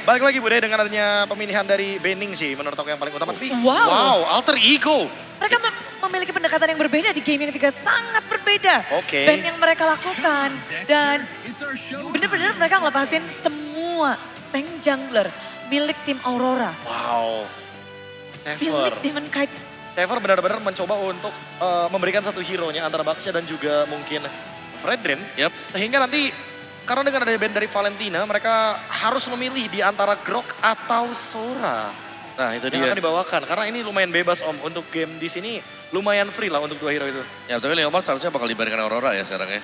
balik lagi Bude dengan adanya pemilihan dari Benning sih menurut aku yang paling utama. Tapi Wow. alter ego. Mereka memiliki pendekatan yang berbeda di game yang ketiga, sangat berbeda. Oke. Band yang mereka lakukan. Dan benar-benar mereka ngelepasin semua tank jungler milik tim Aurora. Wow. Milik Sever. Demon Kite. Sever benar-benar mencoba untuk memberikan satu hero-nya antara Baxia dan juga mungkin Fredrin. Yap. Sehingga nanti karena dengan adanya band dari Valentina mereka harus memilih di antara Grok atau Sora. Nah itu Yang dia. akan dibawakan karena ini lumayan bebas Om untuk game di sini lumayan free lah untuk dua hero itu. Ya tapi Leomar seharusnya bakal diberikan Aurora ya sekarang ya.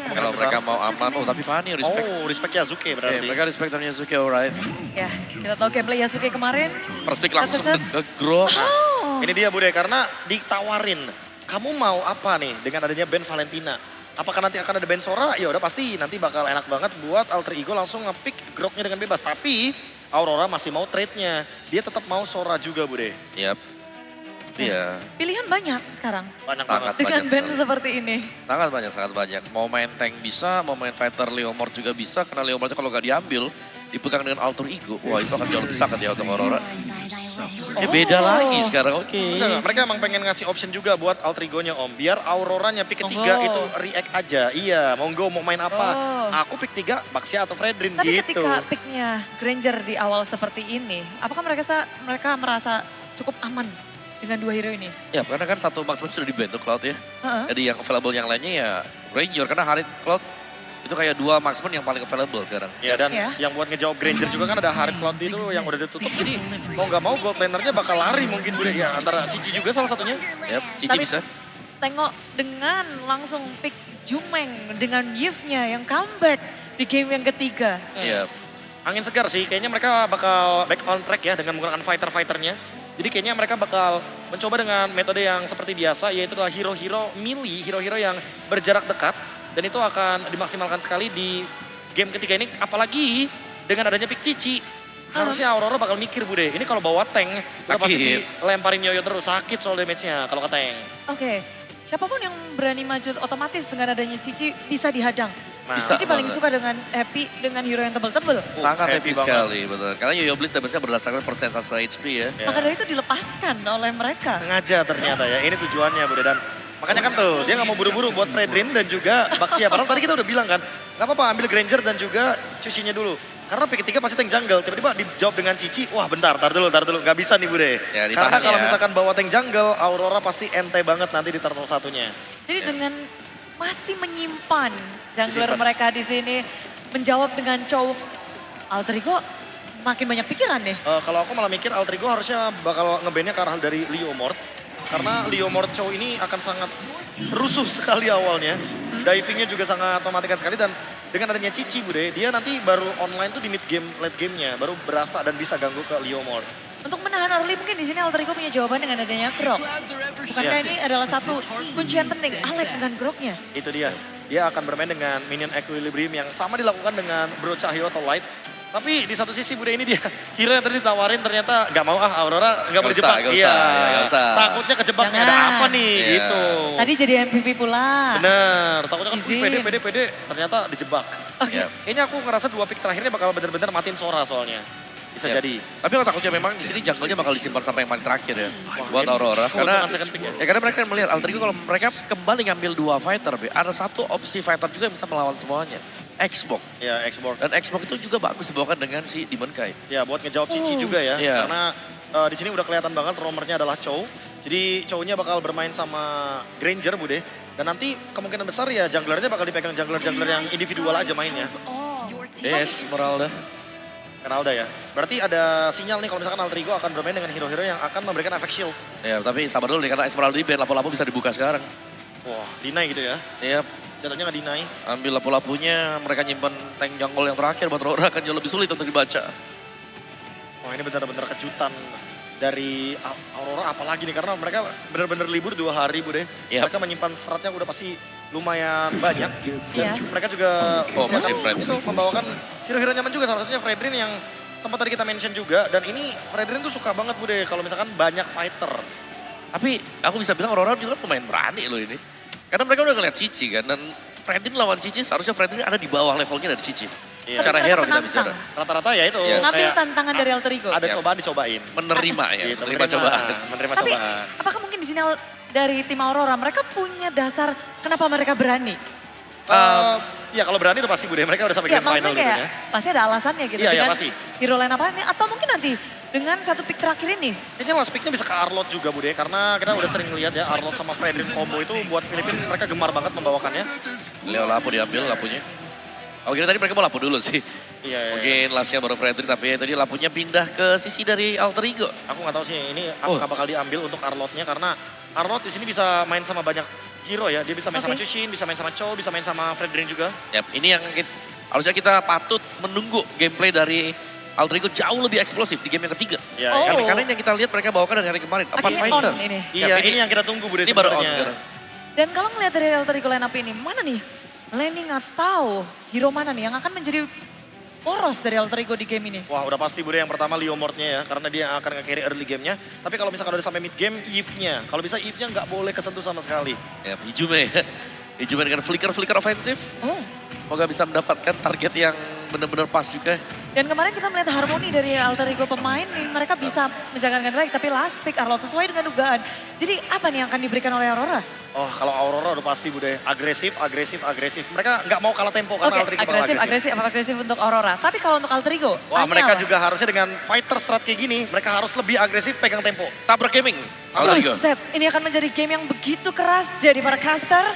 Kalau besar. mereka mau aman, oh tapi Fanny respect. Oh, respect Yasuke Oke, berarti. mereka respect sama Yasuke, alright. Ya, kita tahu gameplay Yasuke kemarin. First pick langsung Set. ke Gro. Oh. Ini dia Bude karena ditawarin, kamu mau apa nih dengan adanya band Valentina? Apakah nanti akan ada band Sora? Ya udah pasti nanti bakal enak banget buat alter ego langsung nge-pick Groknya dengan bebas. Tapi Aurora masih mau trade-nya. Dia tetap mau Sora juga Bude. Yap. Iya, Pilihan banyak sekarang. Banyak Sangat. banget. Dengan Banyak band sekali. seperti ini. sangat banyak. Mau main tank bisa, mau main fighter Leomord juga bisa. Karena Leomordnya kalau nggak diambil, dipegang dengan alter ego. Wah itu akan jauh lebih sangat ya untuk Aurora. Ya beda lagi sekarang, oke. Enggak, mereka emang pengen ngasih option juga buat alter ego-nya Om. Biar Auroranya pick ketiga Monggo. itu react aja. Iya, monggo mau main apa. Oh. Aku pick 3, Baxia atau Fredrin Tapi gitu. ketika picknya Granger di awal seperti ini, apakah mereka merasa cukup aman dengan dua hero ini? Ya karena kan satu marksman sudah dibantu Cloud ya. Heeh. Jadi yang available yang lainnya ya Ranger. Karena Harit Cloud itu kayak dua marksman yang paling available sekarang. Ya dan Ya. yang buat ngejawab Granger juga kan ada Harit Cloud itu yang udah ditutup. Jadi mau nggak mau gold lanernya bakal lari mungkin Bude. Ya antara Cici juga salah satunya. Yap, Cici Tapi- bisa. Tengok dengan langsung pick Jumeng dengan Yves-nya yang comeback di game yang ketiga. Iya. Angin segar sih, kayaknya mereka bakal back on track ya dengan menggunakan fighter-fighternya. Jadi kayaknya mereka bakal mencoba dengan metode yang seperti biasa, yaitu adalah hero-hero melee, hero-hero yang berjarak dekat. Dan itu akan dimaksimalkan sekali di game ketiga ini, apalagi dengan adanya pick Cici. Harusnya Aurora bakal mikir Bude, ini kalau bawa tank, udah pasti Sakit. dilemparin yoyo terus, sakit soal damage-nya kalau ke tank. Oke, siapapun yang berani maju otomatis dengan adanya Cici bisa dihadang. Nah, Bisa. Cici paling banget. suka dengan happy dengan hero yang tebel-tebel. Sangat happy happy banget. sekali, betul. Karena Yoyo Blitz biasanya berdasarkan persentase HP ya. Ya. Maka dari itu dilepaskan oleh mereka. Sengaja ternyata ya, ini tujuannya Bude. Dan makanya kan tuh, dia nggak mau buru-buru buat Fredrin dan juga Baxia. Padahal tadi kita udah bilang kan, nggak apa-apa ambil Granger dan juga Cucinya dulu. Karena pick ketiga pasti tank jungle, tiba-tiba dijawab dengan Cici, wah bentar, tar dulu, nggak bisa nih Bude. Ya, ditahan Karena kalau ya. misalkan bawa tank jungle, Aurora pasti ente banget nanti di turtle satunya. Jadi dengan masih menyimpan jungler Disimpan. mereka di sini menjawab dengan Chow, Alter Ego makin banyak pikiran nih. Kalau aku malah mikir Alter Ego harusnya bakal ngebandnya ke arah dari Leomord. Karena Leomord Chow ini akan sangat rusuh sekali awalnya. Divingnya juga sangat mematikan sekali dan dengan adanya Cici Bude, dia nanti baru online tuh di mid game, late gamenya baru berasa dan bisa ganggu ke Leomord. Untuk menahan early mungkin di sini Alter Ego punya jawaban dengan adanya Grok. Bukankah Iya. ini adalah satu kuncian penting, Alek dengan Groknya. Itu dia. Dia akan bermain dengan minion equilibrium yang sama dilakukan dengan Bro Cahyo atau Light. Tapi di satu sisi Bude ini dia hero yang tadi ditawarin ternyata nggak mau Aurora nggak mau Nggak dijebak. usah, nggak Iya. usah, nggak usah. Takutnya kejebak nih, ada Jangan. apa nih Iya. gitu. Tadi jadi MVP pula. Bener, takutnya kan Izin. pede, ternyata dijebak. Oke. Iya. Kayaknya aku ngerasa 2 pick terakhirnya bakal bener-bener matiin Sora soalnya. Bisa Iya. jadi. Tapi kalau takutnya memang di sini jungle-nya bakal disimpan sampai yang paling terakhir ya. Buat ini Aurora. Karena keuntungan second pick ya. karena mereka melihat Alter Ego kalau mereka kembali ngambil dua fighter, Be, ada satu opsi fighter juga yang bisa melawan semuanya. Xbox. Ya, Xbox. Dan Xbox itu juga bagus dibawakan dengan si Demon Kite. Ya, buat ngejawab Cici juga ya. Iya. Karena di sini udah kelihatan banget romernya adalah Chow. Jadi Chow-nya bakal bermain sama Granger, Bude. Dan nanti kemungkinan besar ya junglernya bakal dipegang jungler-jungler yang individual aja mainnya. Oh. Yes, Meralda. Kenalda ya. Berarti ada sinyal nih kalau misalkan Alter Ego akan bermain dengan hero-hero yang akan memberikan efek shield. Ya, tapi sabar dulu nih karena Esmeralda di band, lapu-lapu bisa dibuka sekarang. Wah, deny gitu ya. Iya, Jatuhnya nggak deny. ambil lapu-lapunya, mereka nyimpen tank jungle yang terakhir buat Aurora akan jauh lebih sulit untuk dibaca. Wah ini benar-benar kejutan dari Aurora apalagi nih karena mereka benar-benar libur 2 hari Bude. Yap. Mereka menyimpan stratnya udah pasti lumayan banyak. Dan Yes. mereka juga Oh, bisa masih Fredrin. itu membawakan hero-hero nyaman juga salah satunya Fredrin yang sempat tadi kita mention juga. Dan ini Fredrin tuh suka banget Bude kalau misalkan banyak fighter. Tapi aku bisa bilang Aurora juga lumayan berani loh ini. Karena mereka udah ngeliat Cici kan, dan Fredrin lawan Cici seharusnya Fredrin ada di bawah levelnya dari Cici. Iya. tapi Secara mereka hero kita menantang. bicara. Rata-rata ya itu. Ngambil kayak tantangan dari Alter Ego. ada Ya. cobaan dicobain. Menerima ya, Gitu, menerima cobaan. Menerima Tapi cobaan. apakah mungkin di sini dari tim Aurora mereka punya dasar kenapa mereka berani? Ya kalau berani udah pasti Bude, mereka udah sampai Ya grand final maksudnya kayak dulunya. pasti ada alasannya gitu Iya, iya, dengan pasti. hero line apa ini. Atau mungkin nanti dengan satu pick terakhir ini. Kayaknya last pick-nya bisa ke Arlot juga Bude, karena kita udah sering lihat ya Arlot sama Fredrin combo itu buat Filipina mereka gemar banget membawakannya. Leo Lapu diambil Lapunya. Oh kira tadi mereka mau Lapu dulu sih. Iya, iya. Mungkin lastnya baru Fredrik, tapi tadi Lapunya pindah ke sisi dari Alter Ego. Aku nggak tahu sih ini apakah bakal diambil untuk Arlotnya karena Arlot di sini bisa main sama banyak hero ya. Dia bisa main sama Oke. Chushin, bisa main sama Cho, bisa main sama Fredrin juga. Yap, ini yang harusnya kita patut menunggu gameplay dari Alter Ego jauh lebih eksplosif di game yang ketiga. Iya, Oh. iya. Karena ini yang kita lihat mereka bawakan dari hari kemarin. Empat Akhirnya fighter. on ini. Iya, Yap, ini yang kita tunggu Bude Ini baru on sebenarnya. sekarang. Dan kalau ngelihat dari Alter Ego line up ini, mana nih landing atau hero mana nih yang akan menjadi poros dari Alter Ego di game ini? Wah udah pasti Bude yang pertama Leo Mort-nya ya, karena dia akan nge-carry early game-nya. Tapi kalau misalkan udah sampai mid game, Eve-nya. Kalau bisa Eve-nya nggak boleh kesentuh sama sekali. Yap, Hijume ya. Hijume dengan flicker-flicker ofensif. Oh. Semoga bisa mendapatkan target yang benar-benar pas juga. Dan kemarin kita melihat harmoni dari Alter Ego pemain nih, mereka bisa menjaga dengan baik. Tapi last pick Arlot sesuai dengan dugaan. Jadi apa nih yang akan diberikan oleh Aurora? Oh kalau Aurora udah pasti Bude, agresif, agresif, agresif. Mereka nggak mau kalah tempo karena Oke, Alter Ego bakal agresif untuk Aurora. Tapi kalau untuk Alter Ego, Wah tanya mereka apa? juga harusnya dengan fighter strat kayak gini, mereka harus lebih agresif pegang tempo. Tabrak gaming. Alter Ego. Buset, ini akan menjadi game yang begitu keras. Jadi para caster,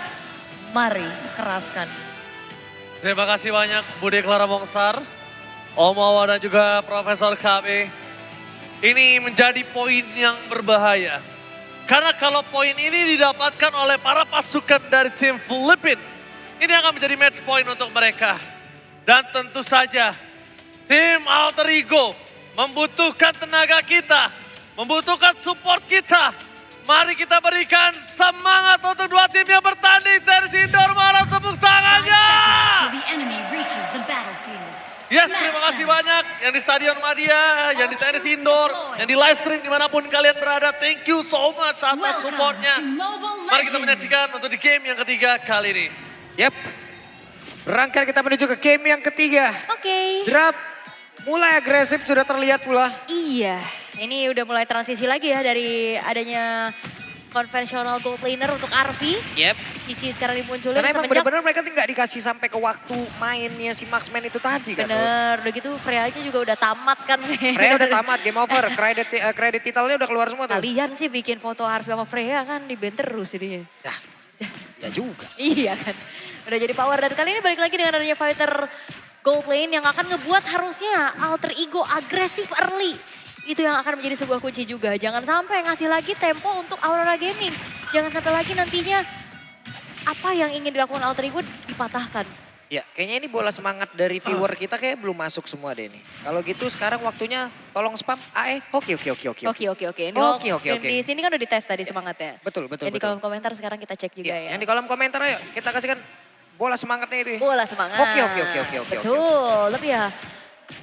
mari keraskan. Terima kasih banyak Bude Clara Mongstar, Om Awa dan juga Profesor KB. Ini menjadi poin yang berbahaya. Karena kalau poin ini didapatkan oleh para pasukan dari tim Filipina, ini akan menjadi match point untuk mereka. Dan tentu saja tim Alter Ego membutuhkan tenaga kita, membutuhkan support kita. Mari kita berikan semangat untuk dua tim yang bertanding. Tersi Indor, mana tepuk tangannya. Till the enemy reaches the battlefield. Yes, terima kasih banyak yang di Stadion Madia, yang di tenis indoor, yang di live stream dimanapun kalian berada. Thank you so much atas Welcome supportnya. to Mobile Mari kita Legends. menyaksikan untuk di game yang ketiga kali ini. Yep. Berangkat kita menuju ke game yang ketiga. Oke, Drop mulai agresif sudah terlihat pula. iya. Ini udah mulai transisi lagi ya dari adanya konvensional gold laner untuk Arvi. Yep. Cici sekarang dimunculin Karena emang semenjak. benar-benar mereka nggak dikasih sampai ke waktu mainnya si Marksman itu tadi kan. Bener, udah gitu Freya-nya juga udah tamat kan. Freya udah tamat, game over. Kredit titlenya udah keluar semua tuh. Kalian sih bikin foto Arvi sama Freya kan di band terus jadinya. Nah, ya juga. Iya kan. Udah jadi power dan kali ini balik lagi dengan adanya fighter gold lane yang akan ngebuat harusnya Alter Ego agresif early. Itu yang akan menjadi sebuah kunci juga. Jangan sampai ngasih lagi tempo untuk Aurora Gaming. Jangan sampai lagi nantinya apa yang ingin dilakukan Alter Ego dipatahkan. Ya, kayaknya ini bola semangat dari viewer kita kayak belum masuk semua deh nih. Kalau gitu sekarang waktunya tolong spam AE. Oke. Oke. Ini Oke. Di sini kan udah dites tadi semangatnya. Betul. Yang di kolom komentar sekarang kita cek juga ya. Yang di kolom komentar ayo kita kasihkan bola semangatnya itu. Bola semangat. Oke. Betul, tapi ya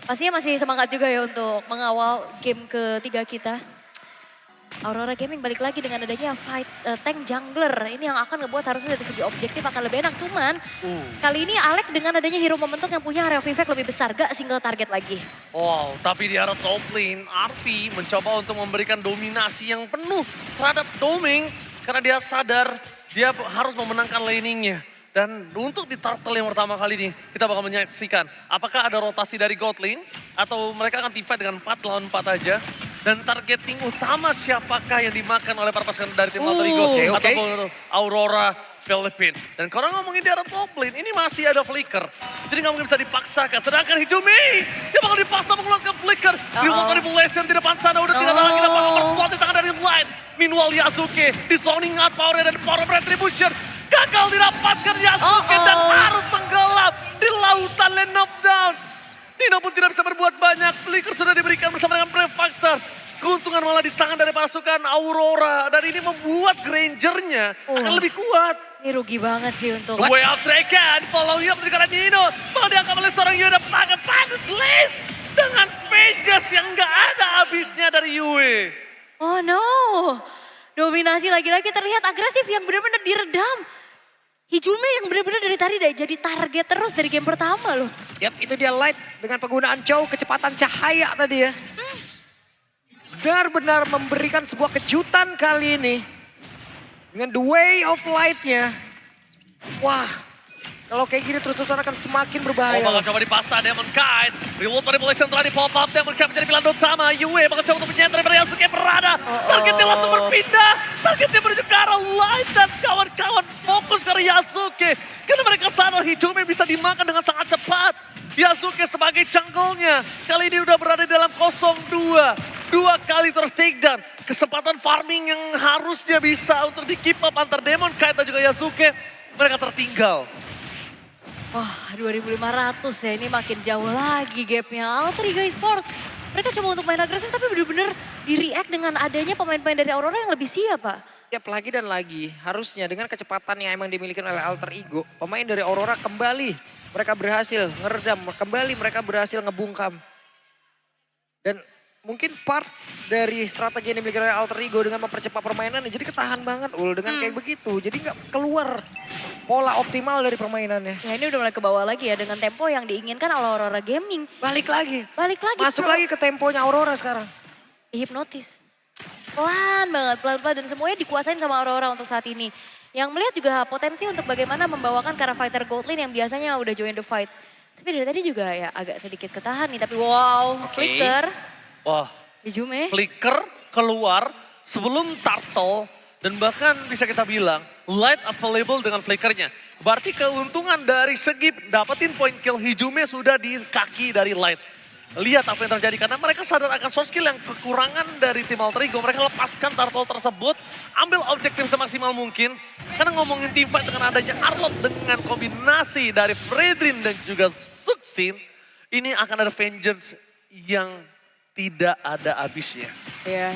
pastinya masih semangat juga ya untuk mengawal game ketiga kita. Aurora Gaming balik lagi dengan adanya fight tank jungler. Ini yang akan ngebuat harusnya dari segi objektif akan lebih enak. Cuman kali ini Alek dengan adanya hero momentum yang punya area of effect lebih besar. Gak single target lagi. Wow, tapi di arah top lane, Arvi mencoba untuk memberikan dominasi yang penuh terhadap Doming. Karena dia sadar dia harus memenangkan laningnya. Dan untuk di turtle yang pertama kali ini, kita bakal menyaksikan apakah ada rotasi dari God lane atau mereka akan teamfight dengan 4 lawan 4 aja. Dan targeting utama siapakah yang dimakan oleh para pasukan dari tim Alter Ego ataupun Aurora Philippines. Dan kalau ngomongin di arah top lane, ini masih ada flicker. Jadi nggak mungkin bisa dipaksakan. Sedangkan Hijumi, dia bakal dipaksa mengeluarkan flicker. Di luar manipulation di depan sana udah tidak ada lagi dapat overspot di tangan dari Light. Meanwhile Yasuke di zoning out power dan power of retribution. Gagal didapatkan Yasuke dan harus tenggelam di lautan lane knockdown. Nino pun tidak bisa berbuat banyak. Flicker sudah diberikan bersama dengan Prefactors. Keuntungan malah di tangan dari pasukan Aurora. Dan ini membuat Grangernya akan lebih kuat. Ini rugi banget sih untuk... Way out Draken, follow up dari karena Nino. Mau diangkat oleh seorang Yue dan panas list. Dengan pages yang gak ada habisnya dari Yue. Oh no, dominasi lagi-lagi terlihat agresif yang benar-benar diredam. Hijume yang benar-benar dari tadi udah jadi target terus dari game pertama loh. Yap, itu dia Light dengan penggunaan Chow, kecepatan cahaya tadi ya. Benar-benar memberikan sebuah kejutan kali ini. Dengan the way of light-nya. Wah, kalau kayak gini terus-terusan akan semakin berbahaya. bakal coba dipasang Demon Kite. Reload manipulation telah di pop up. Demon Kite menjadi pilihan utama. Yue bakal coba untuk menyenter daripada Yasuke berada. Targetnya langsung berpindah. Targetnya menuju ke arah Light dan kawan-kawan fokus ke arah Yasuke. Karena mereka sadar Hijume bisa dimakan dengan sangat cepat. Yasuke sebagai jungle-nya kali ini udah berada dalam 0-2. 2 kali terus takedown. Kesempatan farming yang harusnya bisa untuk di keep up antar Demon Kite dan juga Yasuke. Mereka tertinggal. Wah 2500 ya, ini makin jauh lagi gapnya. Alter Ego Esports, mereka coba untuk main agresif tapi benar-benar di-react dengan adanya pemain-pemain dari Aurora yang lebih siap Pak. Tiap lagi dan lagi, harusnya dengan kecepatan yang emang dimiliki oleh Alter Ego, pemain dari Aurora kembali mereka berhasil ngeredam, kembali mereka berhasil ngebungkam. Dan mungkin part dari strategi yang dimiliki oleh Alter Ego dengan mempercepat permainannya, jadi ketahan banget Ul dengan kayak begitu. Jadi nggak keluar pola optimal dari permainannya. Ya ini udah mulai ke bawah lagi ya dengan tempo yang diinginkan oleh Aurora Gaming. Balik lagi, Balik lagi. masuk bro. lagi ke temponya Aurora sekarang. Hipnotis. Pelan banget, pelan-pelan dan semuanya dikuasain sama Aurora untuk saat ini. Yang melihat juga potensi untuk bagaimana membawakan para fighter gold lane yang biasanya udah join the fight. Tapi dari tadi juga ya agak sedikit ketahan nih, tapi wow, flicker. Wah, Hijume. flicker keluar sebelum turtle dan bahkan bisa kita bilang Light available dengan flickernya. Berarti keuntungan dari segi dapetin point kill Hijume sudah di kaki dari Light. Lihat apa yang terjadi karena mereka sadar akan soft skill yang kekurangan dari tim Alter Ego. Mereka lepaskan turtle tersebut, ambil objektif semaksimal mungkin. Karena ngomongin team fight dengan adanya Arlott dengan kombinasi dari Fredrin dan juga Suxin, ini akan ada vengeance yang tidak ada habisnya. Ya,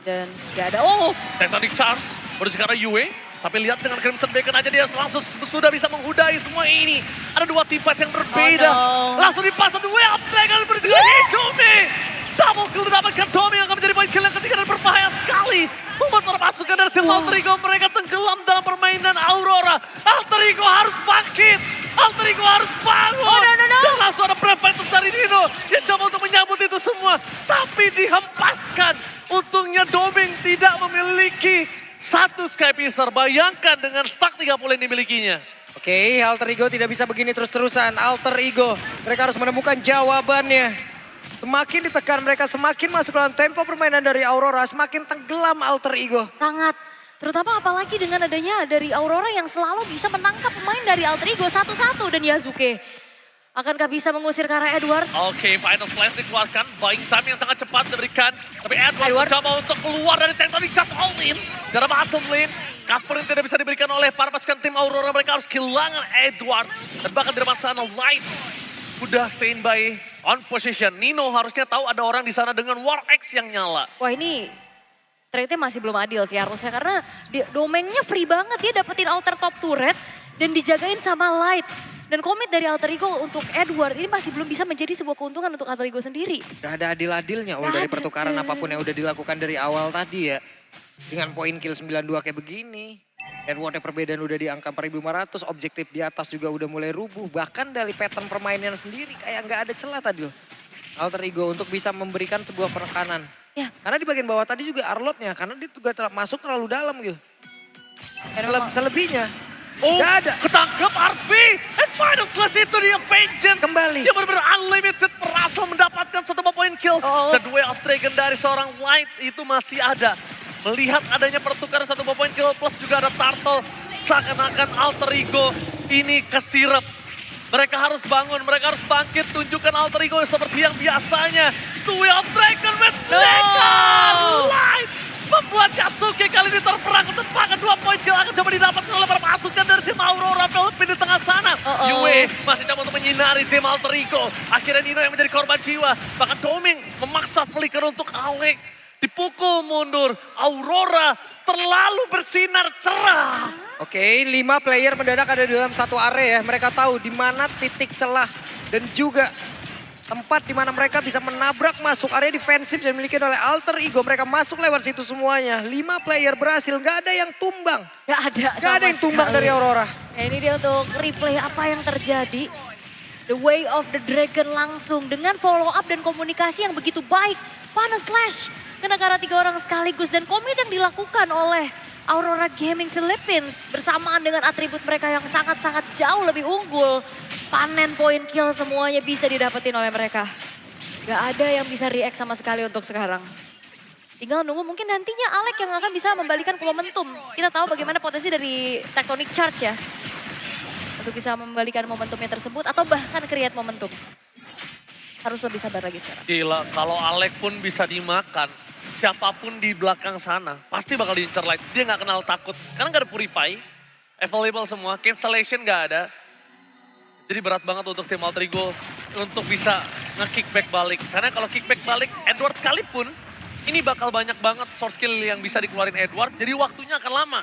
dan gak ada, oh Tectonic Charge menuju ke arah Yue. Tapi lihat dengan Crimson Bacon aja dia langsung sudah bisa menghudai semua ini. Ada 2 team fight yang berbeda. Oh, no. Langsung dipasang Way Up Dragon menuju ke Hijume. Double kill didapatkan Tommy yang akan menjadi poin kill yang ketiga dan berbahaya sekali. Membuat para pasukan dari tim Alter Ego mereka tenggelam dalam permainan Aurora. Alter Ego harus bangkit. Alter Ego harus bangun. Oh, no. Dan langsung ada Preventus dari Dino yang coba untuk menyambut itu semua. Tapi dihempaskan. Untungnya Doming tidak memiliki satu Skypiercer. Bayangkan dengan stack 30 yang dimilikinya. Oke, Alter Ego tidak bisa begini terus-terusan. Alter Ego, mereka harus menemukan jawabannya. Semakin ditekan mereka, semakin masuk dalam tempo permainan dari Aurora, semakin tenggelam Alter Ego. sangat. Terutama apalagi dengan adanya dari Aurora yang selalu bisa menangkap pemain dari Alter Ego satu-satu dan Yasuke. Akankah bisa mengusir ke arah Edward? Oke, Final Flash dikeluarkan. Buying time yang sangat cepat diberikan. Tapi Edward Edward. mencoba untuk keluar dari Tectonic Charge all in. Dari bottom lane. Cover yang tidak bisa diberikan oleh para pasukan tim Aurora. Mereka harus kehilangan Edward. Dan bahkan dari sana Light udah stand by on position. Nino harusnya tahu ada orang di sana dengan War X yang nyala. Wah ini trade-nya masih belum adil sih harusnya karena domainnya free banget. Dia dapetin outer top turret dan dijagain sama Light. Dan komit dari Alter Ego untuk Edward ini masih belum bisa menjadi sebuah keuntungan untuk Alter Ego sendiri. Gak ada adil-adilnya dari pertukaran apapun yang udah dilakukan dari awal tadi ya. Dengan poin kill 92 kayak begini. Edwardnya perbedaan udah di angka 4.500, objektif di atas juga udah mulai rubuh. Bahkan dari pattern permainan sendiri kayak nggak ada celah tadi loh. Alter Ego untuk bisa memberikan sebuah penekanan. Ya. Karena di bagian bawah tadi juga Arlottnya, karena dia juga masuk terlalu dalam gitu. Karena Selebihnya, Oh, nggak ada. ketangkep Arfi. And Final Flash itu dia Vengeance. Kembali. Dia benar-benar unlimited berhasil mendapatkan satu poin kill. Oh. Dan Way of Dragon dari seorang Light itu masih ada. Melihat adanya pertukaran satu poin kill plus juga ada Turtle. Seakan-akan Alter Ego ini kesirep. Mereka harus bangun, mereka harus bangkit. Tunjukkan Alter Ego seperti yang biasanya. The Way of Dragon with Dragon Light. Membuat Yasuke kali ini terperang untuk bahkan 2 poin kill akan coba didapatkan oleh para pasukan dari tim Aurora Philippines di tengah sana. Yue masih coba untuk menyinari tim Alter Ego. Akhirnya Nino yang menjadi korban jiwa. Bahkan Doming memaksa flicker untuk Alec. Dipukul mundur. Aurora terlalu bersinar cerah. Oke, 5 player mendadak ada di dalam satu area ya. Mereka tahu di mana titik celah dan juga tempat di mana mereka bisa menabrak masuk area defensif yang dimiliki oleh Alter Ego. Mereka masuk lewat situ semuanya. 5 player berhasil, nggak ada yang tumbang. Gak ada Nggak sama ada yang tumbang sekali. dari Aurora. Ya, ini dia untuk replay apa yang terjadi. The Way of the Dragon langsung dengan follow up dan komunikasi yang begitu baik. Panas Slash kena ke arah 3 orang sekaligus dan komit yang dilakukan oleh Aurora Gaming Philippines bersamaan dengan atribut mereka yang sangat-sangat jauh lebih unggul. Panen point kill semuanya bisa didapetin oleh mereka. Gak ada yang bisa react sama sekali untuk sekarang. Tinggal nunggu mungkin nantinya Alek yang akan bisa membalikan ke momentum. Kita tahu bagaimana potensi dari Tectonic Charge ya. Untuk bisa membalikan momentumnya tersebut atau bahkan create momentum. Harus lebih sabar lagi sekarang. Gila, kalau Alek pun bisa dimakan, siapapun di belakang sana pasti bakal diincar light. Dia nggak kenal takut, karena nggak ada purify, available semua, cancellation nggak ada. Jadi berat banget untuk tim Alter Ego untuk bisa nge-kickback balik. Karena kalau kickback balik, Edward sekalipun, ini bakal banyak banget source skill yang bisa dikeluarin Edward, jadi waktunya akan lama.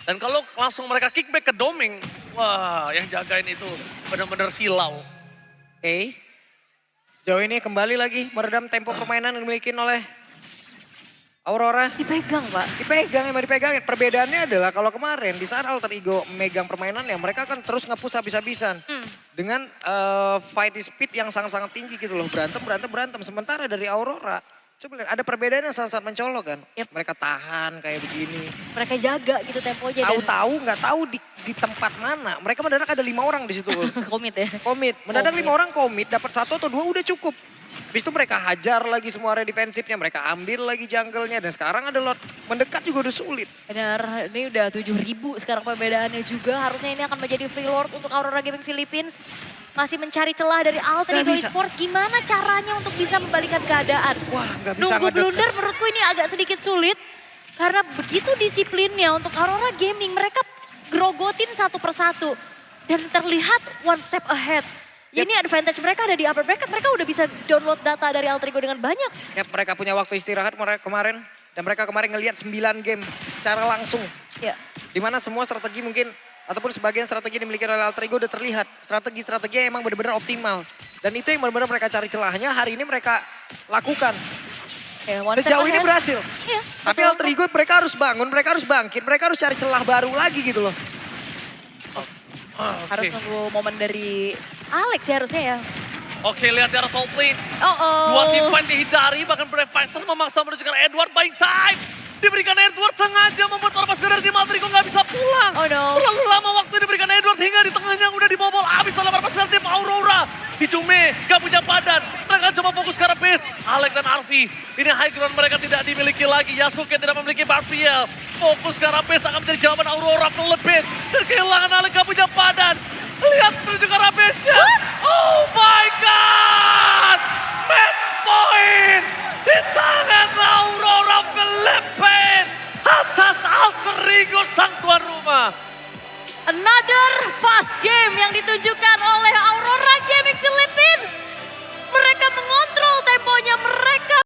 Dan kalau langsung mereka kickback ke Doming, wah yang jagain itu benar-benar silau. Oke. Sejauh ini kembali lagi meredam tempo permainan yang dimiliki oleh Aurora. Dipegang Pak. Dipegang, emang dipegangin. Perbedaannya adalah kalau kemarin di saat Alter Ego megang permainan ya mereka kan terus nge-push habis-habisan. Dengan fight speed yang sangat-sangat tinggi gitu loh. Berantem. Sementara dari Aurora, coba lihat ada perbedaan yang sangat-sangat mencolok kan. Yep. Mereka tahan kayak begini. Mereka jaga gitu temponya. Tahu-tahu nggak tahu di tempat mana. Mereka mendadak ada 5 orang di situ. Komit ya. Komit. Mendadak 5 orang komit, dapat 1 atau 2 udah cukup. Habis itu mereka hajar lagi semua area defensifnya, mereka ambil lagi jungle-nya. Dan sekarang ada Lord mendekat juga udah sulit. Benar, ini udah 7.000 sekarang perbedaannya juga. Harusnya ini akan menjadi free lord untuk Aurora Gaming Philippines. Masih mencari celah dari Alter Nggak Ego bisa. Esports. Gimana caranya untuk bisa membalikan keadaan? Wah nggak bisa Nunggu ngedek. blunder menurutku ini agak sedikit sulit. Karena begitu disiplinnya untuk Aurora Gaming. Mereka grogotin satu persatu. Dan terlihat one step ahead. Ini advantage mereka ada di upper bracket. Mereka udah bisa download data dari Alter Ego dengan banyak. Ya, mereka punya waktu istirahat kemarin. Dan mereka kemarin ngelihat 9 game secara langsung. Ya. Dimana semua strategi mungkin, ataupun sebagian strategi yang dimiliki oleh Alter Ego udah terlihat. Strategi-strateginya emang benar-benar optimal. Dan itu yang benar-benar mereka cari celahnya, hari ini mereka lakukan. Ya, one step Sejauh ini ahead. berhasil. Iya, Tapi betul. Alter Ego mereka harus bangun, mereka harus bangkit, mereka harus cari celah baru lagi gitu loh. Harus nunggu momen dari Alex ya harusnya ya. Oke, lihat di arah top lane. Oh. Dua tim fight dihindari, bahkan Brave Fighters memaksa menunjukkan Edward buying time. Diberikan Edward sengaja membuat para pasukan dari tim Alter Ego nggak bisa pulang. Oh no. Terlalu lama waktu diberikan Edward hingga di tengahnya udah dibobol habis oleh para pasukan tim Aurora. Hijume gak punya badan, mereka coba fokus ke arah base. Alek dan Arfi, ini high ground mereka tidak dimiliki lagi. Yasuke tidak memiliki Barfiel. Fokus ke arah base akan menjadi jawaban Aurora terlebih. Dan kehilangan Alek gak punya badan. Lihat menuju ke arah base-nya. Oh my God! Match point di tangan Aurora Philippines atas Alter Ego sang tuan rumah. Another fast game yang ditunjukkan oleh Aurora